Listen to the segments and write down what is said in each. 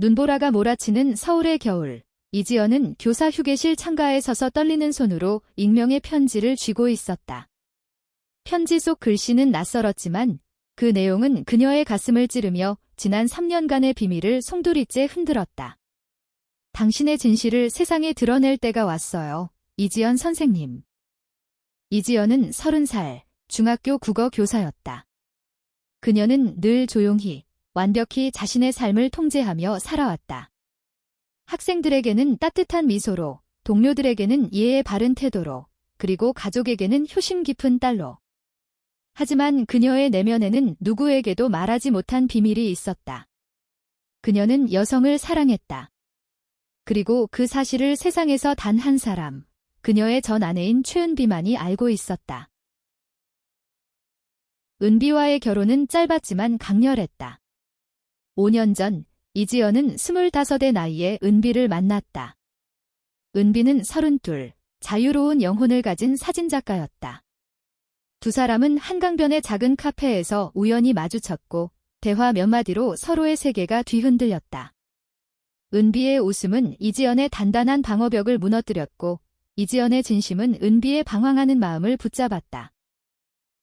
눈보라가 몰아치는 서울의 겨울. 이지연은 교사 휴게실 창가에 서서 떨리는 손으로 익명의 편지를 쥐고 있었다. 편지 속 글씨는 낯설었지만 그 내용은 그녀의 가슴을 찌르며 지난 3년간의 비밀을 송두리째 흔들었다. 당신의 진실을 세상에 드러낼 때가 왔어요. 이지연 선생님. 이지연은 30살, 중학교 국어 교사였다. 그녀는 늘 조용히, 완벽히 자신의 삶을 통제하며 살아왔다. 학생들에게는 따뜻한 미소로, 동료들에게는 예의 바른 태도로, 그리고 가족에게는 효심 깊은 딸로. 하지만 그녀의 내면에는 누구에게도 말하지 못한 비밀이 있었다. 그녀는 여성을 사랑했다. 그리고 그 사실을 세상에서 단 한 사람, 그녀의 전 아내인 최은비만이 알고 있었다. 은비와의 결혼은 짧았지만 강렬했다. 5년 전, 이지연은 25의 나이에 은비를 만났다. 은비는 32, 자유로운 영혼을 가진 사진작가였다. 두 사람은 한강변의 작은 카페에서 우연히 마주쳤고 대화 몇 마디로 서로의 세계가 뒤흔들렸다. 은비의 웃음은 이지연의 단단한 방어벽을 무너뜨렸고 이지연의 진심은 은비의 방황하는 마음을 붙잡았다.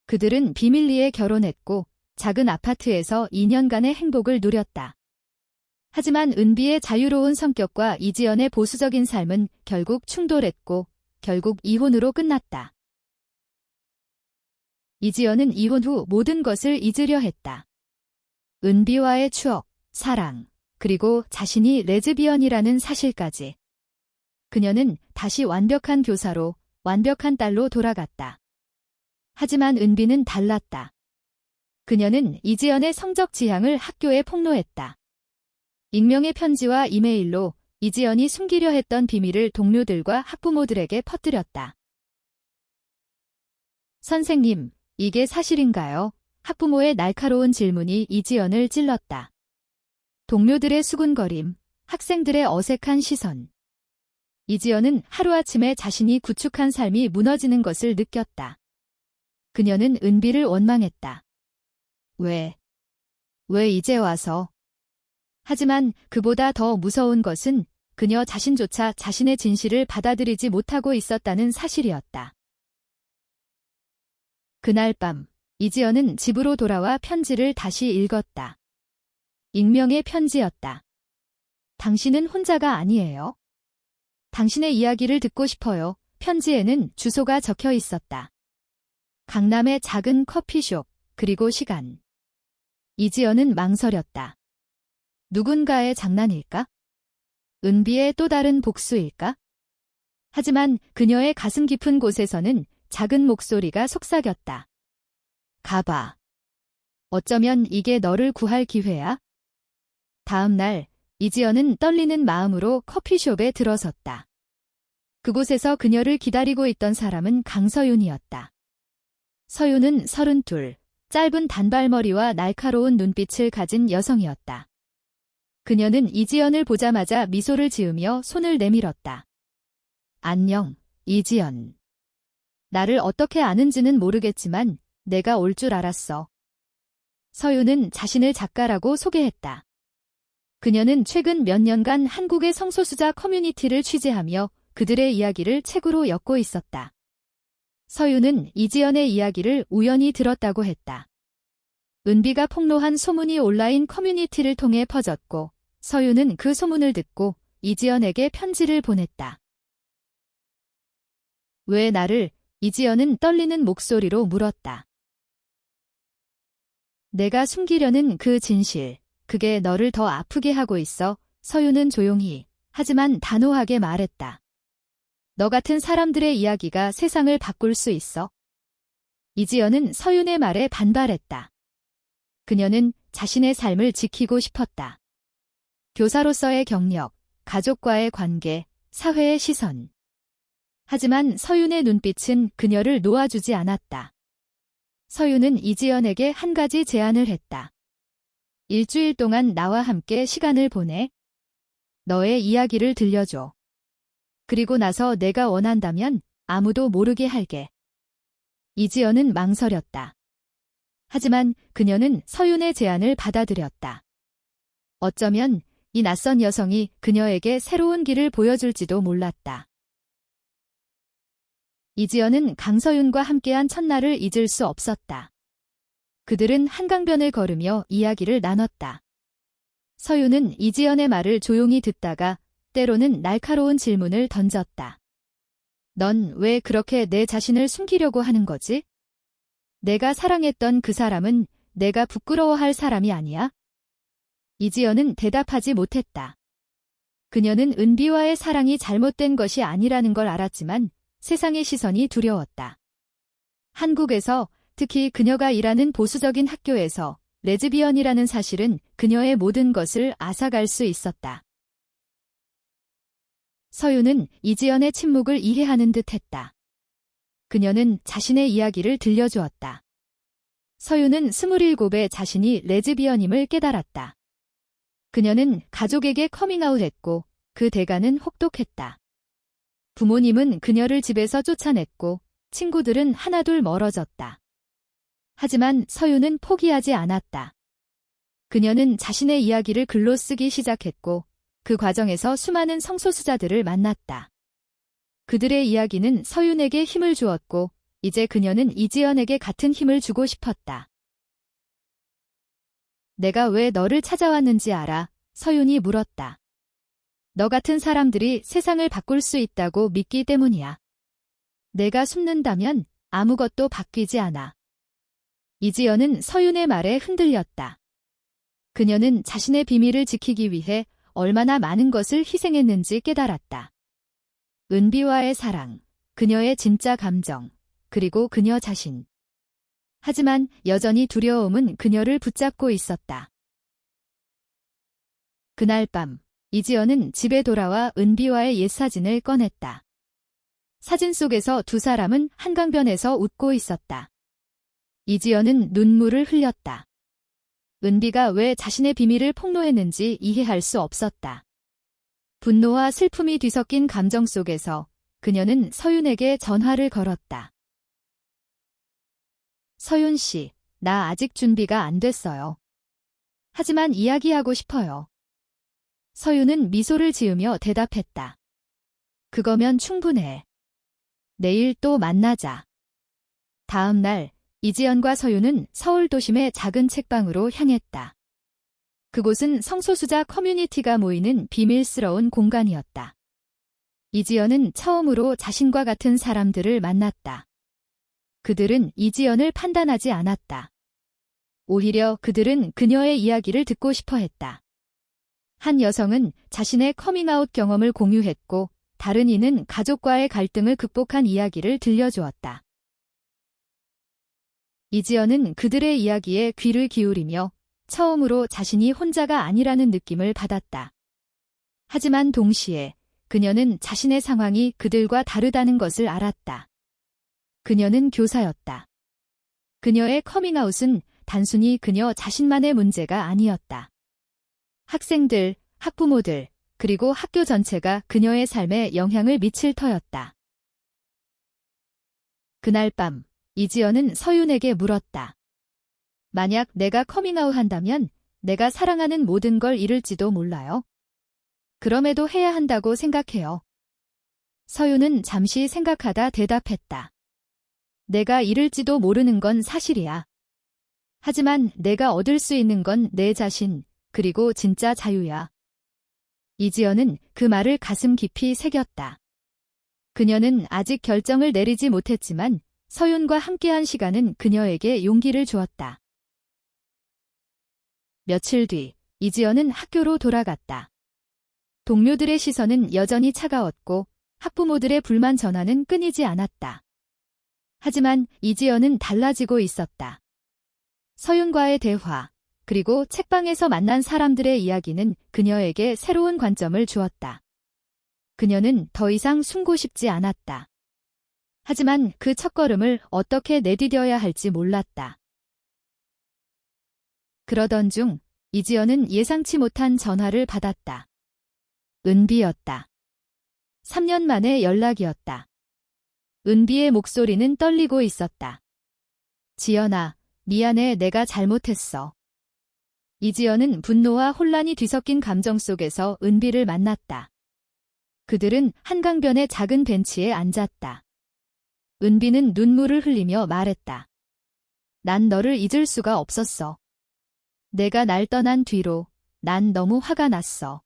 그들은 비밀리에 결혼했고 작은 아파트에서 2년간의 행복을 누렸다. 하지만 은비의 자유로운 성격과 이지연의 보수적인 삶은 결국 충돌했고 결국 이혼으로 끝났다. 이지연은 이혼 후 모든 것을 잊으려 했다. 은비와의 추억, 사랑, 그리고 자신이 레즈비언이라는 사실까지. 그녀는 다시 완벽한 교사로, 완벽한 딸로 돌아갔다. 하지만 은비는 달랐다. 그녀는 이지연의 성적 지향을 학교에 폭로했다. 익명의 편지와 이메일로 이지연이 숨기려 했던 비밀을 동료들과 학부모들에게 퍼뜨렸다. 선생님, 이게 사실인가요? 학부모의 날카로운 질문이 이지연을 찔렀다. 동료들의 수군거림, 학생들의 어색한 시선. 이지연은 하루아침에 자신이 구축한 삶이 무너지는 것을 느꼈다. 그녀는 은비를 원망했다. 왜 이제 와서? 하지만 그보다 더 무서운 것은 그녀 자신조차 자신의 진실을 받아들이지 못하고 있었다는 사실이었다. 그날 밤, 이지연은 집으로 돌아와 편지를 다시 읽었다. 익명의 편지였다. 당신은 혼자가 아니에요. 당신의 이야기를 듣고 싶어요. 편지에는 주소가 적혀 있었다. 강남의 작은 커피숍, 그리고 시간. 이지연은 망설였다. 누군가의 장난일까? 은비의 또 다른 복수일까? 하지만 그녀의 가슴 깊은 곳에서는 작은 목소리가 속삭였다. 가봐. 어쩌면 이게 너를 구할 기회야? 다음 날, 이지연은 떨리는 마음으로 커피숍에 들어섰다. 그곳에서 그녀를 기다리고 있던 사람은 강서윤이었다. 서윤은 32, 짧은 단발머리와 날카로운 눈빛을 가진 여성이었다. 그녀는 이지연을 보자마자 미소를 지으며 손을 내밀었다. 안녕, 이지연. 나를 어떻게 아는지는 모르겠지만 내가 올 줄 알았어. 서윤은 자신을 작가라고 소개했다. 그녀는 최근 몇 년간 한국의 성소수자 커뮤니티를 취재하며 그들의 이야기를 책으로 엮고 있었다. 서윤은 이지연의 이야기를 우연히 들었다고 했다. 은비가 폭로한 소문이 온라인 커뮤니티를 통해 퍼졌고 서윤은 그 소문을 듣고 이지연에게 편지를 보냈다. 왜 나를? 이지연은 떨리는 목소리로 물었다. 내가 숨기려는 그 진실, 그게 너를 더 아프게 하고 있어. 서윤은 조용히, 하지만 단호하게 말했다. 너 같은 사람들의 이야기가 세상을 바꿀 수 있어. 이지연은 서윤의 말에 반발했다. 그녀는 자신의 삶을 지키고 싶었다. 교사로서의 경력, 가족과의 관계, 사회의 시선. 하지만 서윤의 눈빛은 그녀를 놓아주지 않았다. 서윤은 이지연에게 한 가지 제안을 했다. 일주일 동안 나와 함께 시간을 보내. 너의 이야기를 들려줘. 그리고 나서 내가 원한다면 아무도 모르게 할게. 이지연은 망설였다. 하지만 그녀는 서윤의 제안을 받아들였다. 어쩌면 이 낯선 여성이 그녀에게 새로운 길을 보여줄지도 몰랐다. 이지연은 강서윤과 함께한 첫날을 잊을 수 없었다. 그들은 한강변을 걸으며 이야기를 나눴다. 서윤은 이지연의 말을 조용히 듣다가 때로는 날카로운 질문을 던졌다. 넌 왜 그렇게 내 자신을 숨기려고 하는 거지? 내가 사랑했던 그 사람은 내가 부끄러워할 사람이 아니야? 이지연은 대답하지 못했다. 그녀는 은비와의 사랑이 잘못된 것이 아니라는 걸 알았지만 세상의 시선이 두려웠다. 한국에서, 특히 그녀가 일하는 보수적인 학교에서 레즈비언이라는 사실은 그녀의 모든 것을 앗아갈 수 있었다. 서윤은 이지연의 침묵을 이해하는 듯 했다. 그녀는 자신의 이야기를 들려주었다. 서윤은 27에 자신이 레즈비언임을 깨달았다. 그녀는 가족에게 커밍아웃했고 그 대가는 혹독했다. 부모님은 그녀를 집에서 쫓아냈고 친구들은 하나둘 멀어졌다. 하지만 서윤은 포기하지 않았다. 그녀는 자신의 이야기를 글로 쓰기 시작했고 그 과정에서 수많은 성소수자들을 만났다. 그들의 이야기는 서윤에게 힘을 주었고 이제 그녀는 이지연에게 같은 힘을 주고 싶었다. 내가 왜 너를 찾아왔는지 알아? 서윤이 물었다. 너 같은 사람들이 세상을 바꿀 수 있다고 믿기 때문이야. 내가 숨는다면 아무것도 바뀌지 않아. 이지연은 서윤의 말에 흔들렸다. 그녀는 자신의 비밀을 지키기 위해 얼마나 많은 것을 희생했는지 깨달았다. 은비와의 사랑, 그녀의 진짜 감정, 그리고 그녀 자신. 하지만 여전히 두려움은 그녀를 붙잡고 있었다. 그날 밤, 이지연은 집에 돌아와 은비와의 옛 사진을 꺼냈다. 사진 속에서 두 사람은 한강변에서 웃고 있었다. 이지연은 눈물을 흘렸다. 은비가 왜 자신의 비밀을 폭로했는지 이해할 수 없었다. 분노와 슬픔이 뒤섞인 감정 속에서 그녀는 서윤에게 전화를 걸었다. 서윤 씨, 나 아직 준비가 안 됐어요. 하지만 이야기하고 싶어요. 서윤은 미소를 지으며 대답했다. 그거면 충분해. 내일 또 만나자. 다음 날, 이지연과 서윤은 서울 도심의 작은 책방으로 향했다. 그곳은 성소수자 커뮤니티가 모이는 비밀스러운 공간이었다. 이지연은 처음으로 자신과 같은 사람들을 만났다. 그들은 이지연을 판단하지 않았다. 오히려 그들은 그녀의 이야기를 듣고 싶어 했다. 한 여성은 자신의 커밍아웃 경험을 공유했고 다른 이는 가족과의 갈등을 극복한 이야기를 들려주었다. 이지연은 그들의 이야기에 귀를 기울이며 처음으로 자신이 혼자가 아니라는 느낌을 받았다. 하지만 동시에 그녀는 자신의 상황이 그들과 다르다는 것을 알았다. 그녀는 교사였다. 그녀의 커밍아웃은 단순히 그녀 자신만의 문제가 아니었다. 학생들, 학부모들, 그리고 학교 전체가 그녀의 삶에 영향을 미칠 터였다. 그날 밤, 이지연은 서윤에게 물었다. 만약 내가 커밍아웃 한다면 내가 사랑하는 모든 걸 잃을지도 몰라요. 그럼에도 해야 한다고 생각해요. 서윤은 잠시 생각하다 대답했다. 내가 잃을지도 모르는 건 사실이야. 하지만 내가 얻을 수 있는 건 내 자신, 그리고 진짜 자유야. 이지연은 그 말을 가슴 깊이 새겼다. 그녀는 아직 결정을 내리지 못했지만 서윤과 함께한 시간은 그녀에게 용기를 주었다. 며칠 뒤, 이지연은 학교로 돌아갔다. 동료들의 시선은 여전히 차가웠고 학부모들의 불만 전화는 끊이지 않았다. 하지만 이지연은 달라지고 있었다. 서윤과의 대화, 그리고 책방에서 만난 사람들의 이야기는 그녀에게 새로운 관점을 주었다. 그녀는 더 이상 숨고 싶지 않았다. 하지만 그 첫걸음을 어떻게 내디뎌야 할지 몰랐다. 그러던 중 이지연은 예상치 못한 전화를 받았다. 은비였다. 3년 만의 연락이었다. 은비의 목소리는 떨리고 있었다. 지연아, 미안해, 내가 잘못했어. 이지연은 분노와 혼란이 뒤섞인 감정 속에서 은비를 만났다. 그들은 한강변의 작은 벤치에 앉았다. 은비는 눈물을 흘리며 말했다. 난 너를 잊을 수가 없었어. 내가 날 떠난 뒤로 난 너무 화가 났어.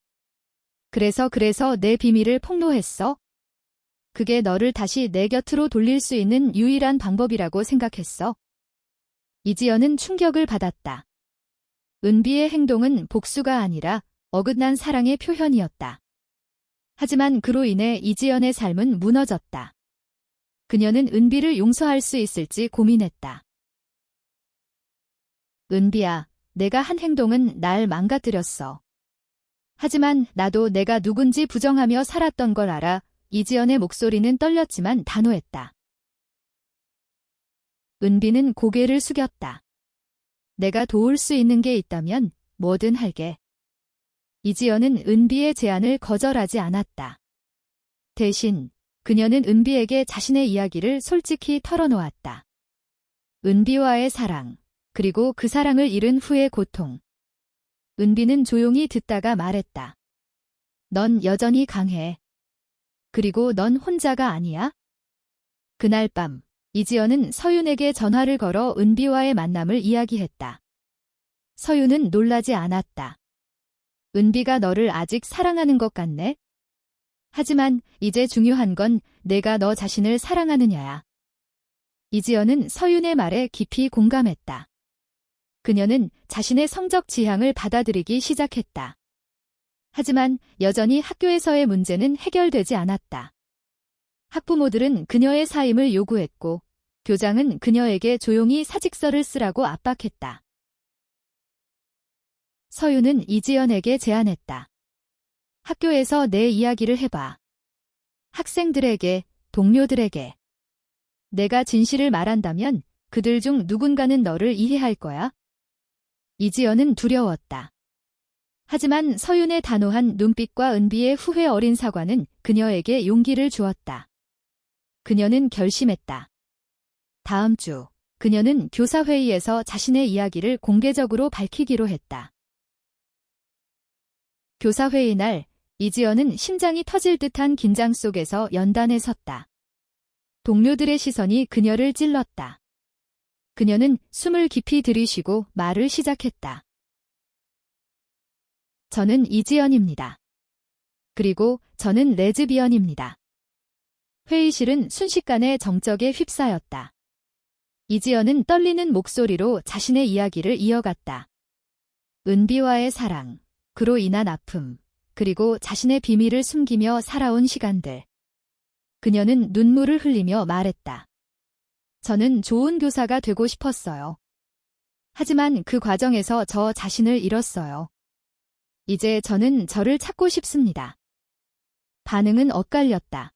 그래서 내 비밀을 폭로했어? 그게 너를 다시 내 곁으로 돌릴 수 있는 유일한 방법이라고 생각했어? 이지연은 충격을 받았다. 은비의 행동은 복수가 아니라 어긋난 사랑의 표현이었다. 하지만 그로 인해 이지연의 삶은 무너졌다. 그녀는 은비를 용서할 수 있을지 고민했다. 은비야, 내가 한 행동은 날 망가뜨렸어. 하지만 나도 내가 누군지 부정하며 살았던 걸 알아. 이지연의 목소리는 떨렸지만 단호했다. 은비는 고개를 숙였다. 내가 도울 수 있는 게 있다면 뭐든 할게. 이지연은 은비의 제안을 거절하지 않았다. 대신 그녀는 은비에게 자신의 이야기를 솔직히 털어놓았다. 은비와의 사랑, 그리고 그 사랑을 잃은 후의 고통. 은비는 조용히 듣다가 말했다. 넌 여전히 강해. 그리고 넌 혼자가 아니야? 그날 밤, 이지연은 서윤에게 전화를 걸어 은비와의 만남을 이야기했다. 서윤은 놀라지 않았다. 은비가 너를 아직 사랑하는 것 같네? 하지만 이제 중요한 건 내가 너 자신을 사랑하느냐야. 이지연은 서윤의 말에 깊이 공감했다. 그녀는 자신의 성적 지향을 받아들이기 시작했다. 하지만 여전히 학교에서의 문제는 해결되지 않았다. 학부모들은 그녀의 사임을 요구했고, 교장은 그녀에게 조용히 사직서를 쓰라고 압박했다. 서윤은 이지연에게 제안했다. 학교에서 내 이야기를 해봐. 학생들에게, 동료들에게. 내가 진실을 말한다면 그들 중 누군가는 너를 이해할 거야. 이지연은 두려웠다. 하지만 서윤의 단호한 눈빛과 은비의 후회 어린 사과는 그녀에게 용기를 주었다. 그녀는 결심했다. 다음 주, 그녀는 교사회의에서 자신의 이야기를 공개적으로 밝히기로 했다. 교사회의 날, 이지연은 심장이 터질 듯한 긴장 속에서 연단에 섰다. 동료들의 시선이 그녀를 찔렀다. 그녀는 숨을 깊이 들이쉬고 말을 시작했다. 저는 이지연입니다. 그리고 저는 레즈비언입니다. 회의실은 순식간에 정적에 휩싸였다. 이지연은 떨리는 목소리로 자신의 이야기를 이어갔다. 은비와의 사랑, 그로 인한 아픔, 그리고 자신의 비밀을 숨기며 살아온 시간들. 그녀는 눈물을 흘리며 말했다. 저는 좋은 교사가 되고 싶었어요. 하지만 그 과정에서 저 자신을 잃었어요. 이제 저는 저를 찾고 싶습니다. 반응은 엇갈렸다.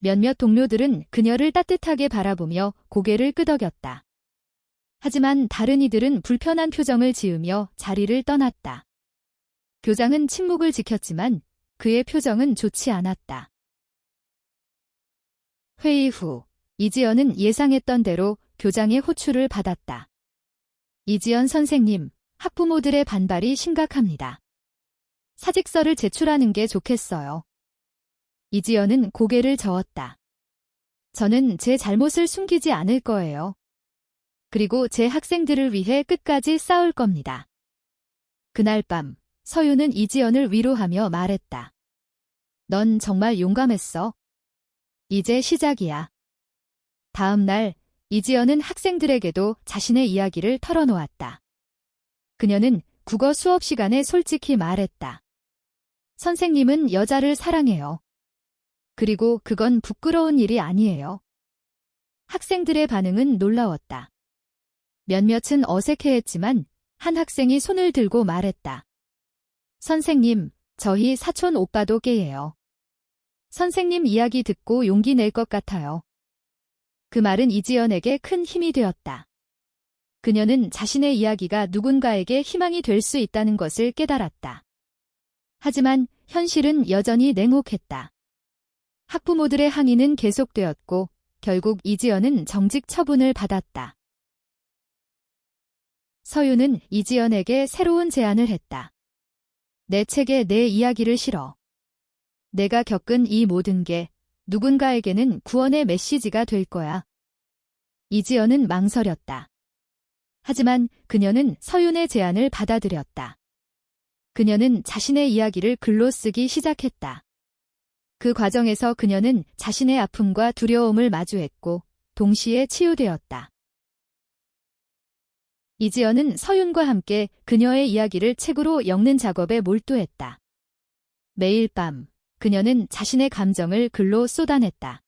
몇몇 동료들은 그녀를 따뜻하게 바라보며 고개를 끄덕였다. 하지만 다른 이들은 불편한 표정을 지으며 자리를 떠났다. 교장은 침묵을 지켰지만 그의 표정은 좋지 않았다. 회의 후, 이지연은 예상했던 대로 교장의 호출을 받았다. 이지연 선생님, 학부모들의 반발이 심각합니다. 사직서를 제출하는 게 좋겠어요. 이지연은 고개를 저었다. 저는 제 잘못을 숨기지 않을 거예요. 그리고 제 학생들을 위해 끝까지 싸울 겁니다. 그날 밤, 서윤은 이지연을 위로하며 말했다. 넌 정말 용감했어. 이제 시작이야. 다음 날, 이지연은 학생들에게도 자신의 이야기를 털어놓았다. 그녀는 국어 수업 시간에 솔직히 말했다. 선생님은 여자를 사랑해요. 그리고 그건 부끄러운 일이 아니에요. 학생들의 반응은 놀라웠다. 몇몇은 어색해했지만 한 학생이 손을 들고 말했다. 선생님, 저희 사촌 오빠도 게이예요. 선생님 이야기 듣고 용기 낼 것 같아요. 그 말은 이지연에게 큰 힘이 되었다. 그녀는 자신의 이야기가 누군가에게 희망이 될 수 있다는 것을 깨달았다. 하지만 현실은 여전히 냉혹했다. 학부모들의 항의는 계속되었고 결국 이지연은 정직 처분을 받았다. 서윤은 이지연에게 새로운 제안을 했다. 내 책에 내 이야기를 실어. 내가 겪은 이 모든 게 누군가에게는 구원의 메시지가 될 거야. 이지연은 망설였다. 하지만 그녀는 서윤의 제안을 받아들였다. 그녀는 자신의 이야기를 글로 쓰기 시작했다. 그 과정에서 그녀는 자신의 아픔과 두려움을 마주했고 동시에 치유되었다. 이지연은 서윤과 함께 그녀의 이야기를 책으로 엮는 작업에 몰두했다. 매일 밤 그녀는 자신의 감정을 글로 쏟아냈다.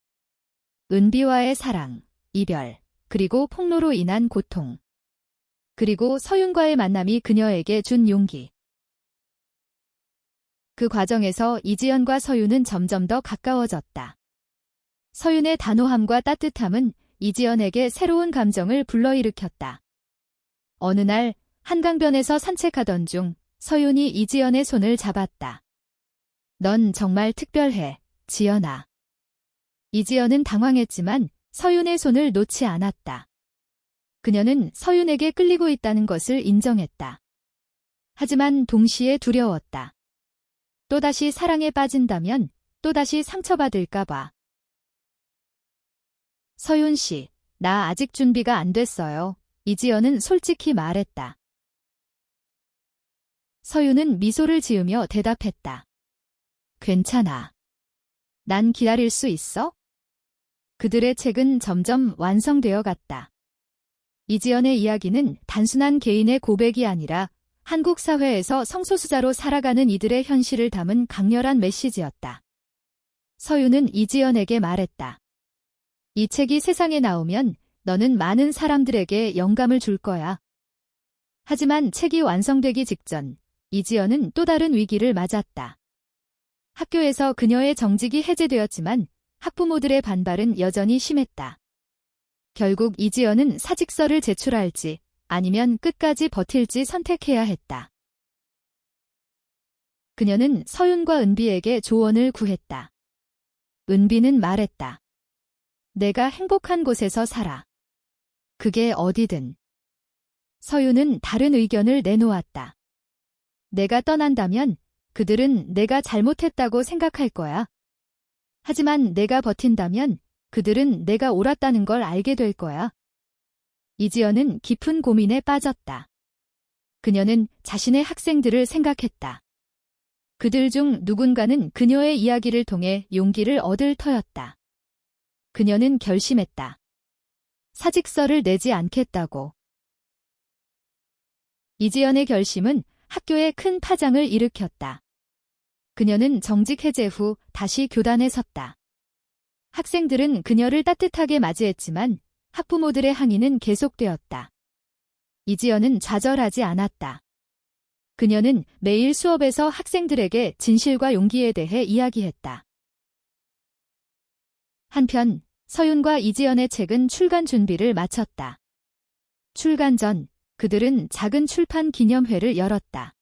은비와의 사랑, 이별, 그리고 폭로로 인한 고통. 그리고 서윤과의 만남이 그녀에게 준 용기. 그 과정에서 이지연과 서윤은 점점 더 가까워졌다. 서윤의 단호함과 따뜻함은 이지연에게 새로운 감정을 불러일으켰다. 어느 날 한강변에서 산책하던 중 서윤이 이지연의 손을 잡았다. 넌 정말 특별해, 지연아. 이지연은 당황했지만 서윤의 손을 놓지 않았다. 그녀는 서윤에게 끌리고 있다는 것을 인정했다. 하지만 동시에 두려웠다. 또다시 사랑에 빠진다면 또다시 상처받을까 봐. 서윤 씨, 나 아직 준비가 안 됐어요. 이지연은 솔직히 말했다. 서윤은 미소를 지으며 대답했다. 괜찮아. 난 기다릴 수 있어? 그들의 책은 점점 완성되어 갔다. 이지연의 이야기는 단순한 개인의 고백이 아니라 한국 사회에서 성소수자로 살아가는 이들의 현실을 담은 강렬한 메시지였다. 서윤은 이지연에게 말했다. 이 책이 세상에 나오면 너는 많은 사람들에게 영감을 줄 거야. 하지만 책이 완성되기 직전 이지연은 또 다른 위기를 맞았다. 학교에서 그녀의 정직이 해제되었지만 학부모들의 반발은 여전히 심했다. 결국 이지연은 사직서를 제출할지 아니면 끝까지 버틸지 선택해야 했다. 그녀는 서윤과 은비에게 조언을 구했다. 은비는 말했다. 내가 행복한 곳에서 살아. 그게 어디든. 서윤은 다른 의견을 내놓았다. 내가 떠난다면 그들은 내가 잘못했다고 생각할 거야. 하지만 내가 버틴다면 그들은 내가 옳았다는 걸 알게 될 거야. 이지연은 깊은 고민에 빠졌다. 그녀는 자신의 학생들을 생각했다. 그들 중 누군가는 그녀의 이야기를 통해 용기를 얻을 터였다. 그녀는 결심했다. 사직서를 내지 않겠다고. 이지연의 결심은 학교에 큰 파장을 일으켰다. 그녀는 정직 해제 후 다시 교단에 섰다. 학생들은 그녀를 따뜻하게 맞이했지만 학부모들의 항의는 계속되었다. 이지연은 좌절하지 않았다. 그녀는 매일 수업에서 학생들에게 진실과 용기에 대해 이야기했다. 한편 서윤과 이지연의 책은 출간 준비를 마쳤다. 출간 전 그들은 작은 출판 기념회를 열었다.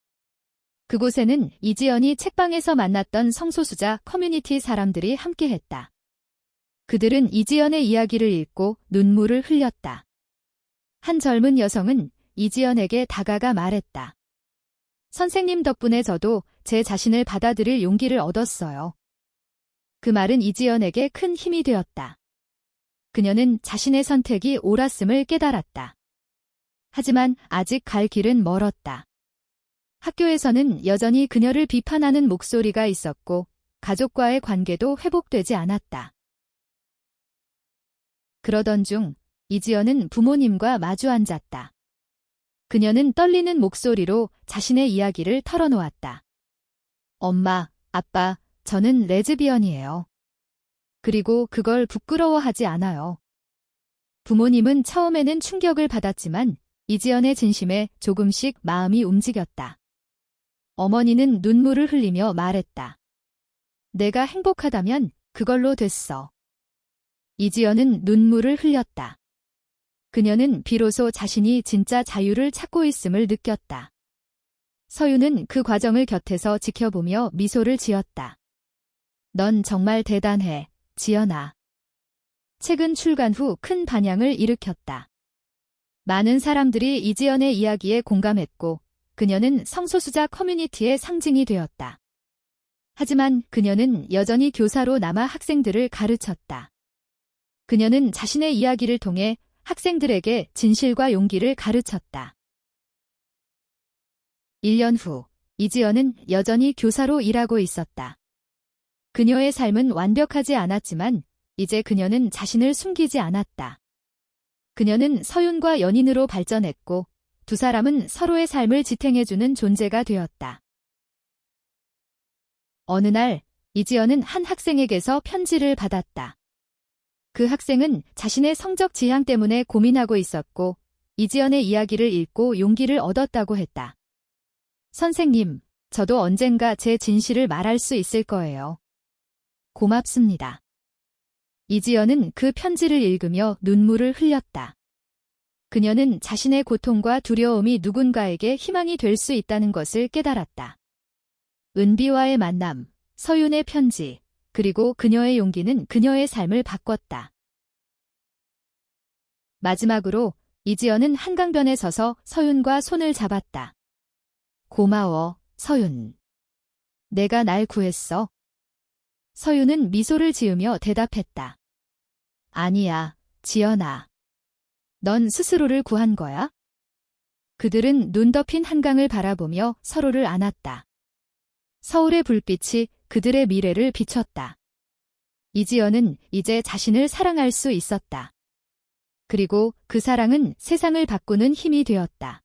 그곳에는 이지연이 책방에서 만났던 성소수자 커뮤니티 사람들이 함께했다. 그들은 이지연의 이야기를 읽고 눈물을 흘렸다. 한 젊은 여성은 이지연에게 다가가 말했다. 선생님 덕분에 저도 제 자신을 받아들일 용기를 얻었어요. 그 말은 이지연에게 큰 힘이 되었다. 그녀는 자신의 선택이 옳았음을 깨달았다. 하지만 아직 갈 길은 멀었다. 학교에서는 여전히 그녀를 비판하는 목소리가 있었고 가족과의 관계도 회복되지 않았다. 그러던 중 이지연은 부모님과 마주 앉았다. 그녀는 떨리는 목소리로 자신의 이야기를 털어놓았다. 엄마, 아빠, 저는 레즈비언이에요. 그리고 그걸 부끄러워하지 않아요. 부모님은 처음에는 충격을 받았지만 이지연의 진심에 조금씩 마음이 움직였다. 어머니는 눈물을 흘리며 말했다. 내가 행복하다면 그걸로 됐어. 이지연은 눈물을 흘렸다. 그녀는 비로소 자신이 진짜 자유를 찾고 있음을 느꼈다. 서윤은 그 과정을 곁에서 지켜보며 미소를 지었다. 넌 정말 대단해, 지연아. 책은 출간 후 큰 반향을 일으켰다. 많은 사람들이 이지연의 이야기에 공감했고 그녀는 성소수자 커뮤니티의 상징이 되었다. 하지만 그녀는 여전히 교사로 남아 학생들을 가르쳤다. 그녀는 자신의 이야기를 통해 학생들에게 진실과 용기를 가르쳤다. 1년 후, 이지연은 여전히 교사로 일하고 있었다. 그녀의 삶은 완벽하지 않았지만 이제 그녀는 자신을 숨기지 않았다. 그녀는 서윤과 연인으로 발전했고 두 사람은 서로의 삶을 지탱해주는 존재가 되었다. 어느 날, 이지연은 한 학생에게서 편지를 받았다. 그 학생은 자신의 성적 지향 때문에 고민하고 있었고 이지연의 이야기를 읽고 용기를 얻었다고 했다. 선생님, 저도 언젠가 제 진실을 말할 수 있을 거예요. 고맙습니다. 이지연은 그 편지를 읽으며 눈물을 흘렸다. 그녀는 자신의 고통과 두려움이 누군가에게 희망이 될 수 있다는 것을 깨달았다. 은비와의 만남, 서윤의 편지, 그리고 그녀의 용기는 그녀의 삶을 바꿨다. 마지막으로 이지연은 한강변에 서서 서윤과 손을 잡았다. 고마워, 서윤. 내가 날 구했어. 서윤은 미소를 지으며 대답했다. 아니야, 지연아. 넌 스스로를 구한 거야? 그들은 눈 덮인 한강을 바라보며 서로를 안았다. 서울의 불빛이 그들의 미래를 비췄다. 이지연은 이제 자신을 사랑할 수 있었다. 그리고 그 사랑은 세상을 바꾸는 힘이 되었다.